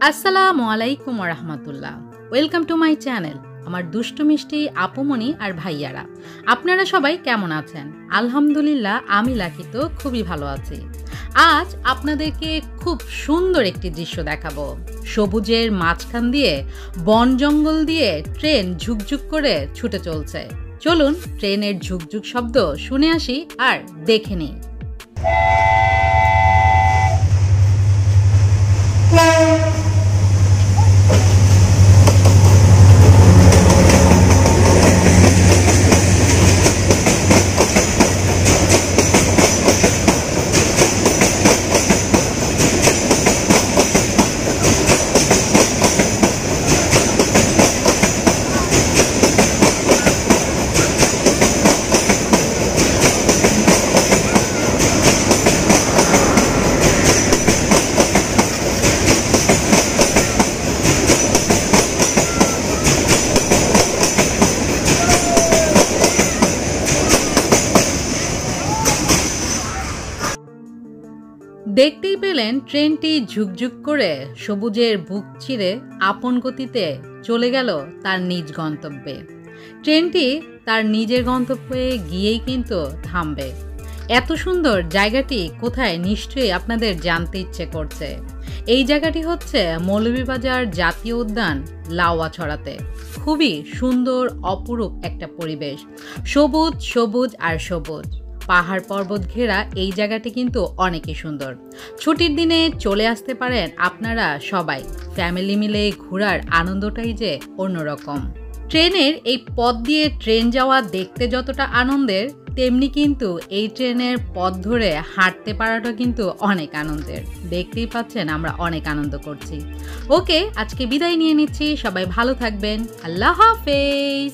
আসসালামু আলাইকুম রাহমাতুল্লাহ। Welcome to my channel. আমার দুষ্টু মিষ্টি আপুমনি আর ভাইয়ারা, আপনারা সবাই কেমন আছেন? আলহামদুলিল্লাহ আমি লাকি তো খুবই ভালো আছি। আজ আপনাদেরকে খুব সুন্দর একটি দৃশ্য দেখাবো। সবুজের মাঝখান দিয়ে বন জঙ্গল দিয়ে ট্রেন ঝুকঝুক করে ছুটে চলছে। চলুন ট্রেনের ঝুকঝুক শব্দ শুনে আসি আর দেখে নিই। দেখতেই পেলেন ট্রেনটি ঝুকঝুক করে সবুজের বুক চিরে আপন গতিতে চলে গেল তার নিজ গন্তব্যে। ট্রেনটি তার নিজের গন্তব্যে গিয়েই কিন্তু থামবে। এত সুন্দর জায়গাটি কোথায় নিশ্চয়ই আপনাদের জানতে ইচ্ছে করছে। এই জায়গাটি হচ্ছে মৌলভীবাজার জাতীয় উদ্যান লাউয়াছড়াতে। খুবই সুন্দর অপরূপ একটা পরিবেশ, সবুজ সবুজ আর সবুজ, পাহাড় পর্বত ঘেরা এই জায়গাটি কিন্তু অনেকই সুন্দর। ছুটির দিনে চলে আসতে পারেন আপনারা সবাই, ফ্যামিলি মিলে ঘোরার আনন্দটাই যে অন্যরকম। ট্রেনের এই পথ দিয়ে ট্রেন যাওয়া দেখতে যতটা আনন্দের, তেমনি কিন্তু এই ট্রেনের পথ ধরে হাঁটতে পারাটা কিন্তু অনেক আনন্দের। দেখতেই পাচ্ছেন আমরা অনেক আনন্দ করছি। ওকে, আজকে বিদায় নিয়ে নিচ্ছি। সবাই ভালো থাকবেন। আল্লাহ হাফেজ।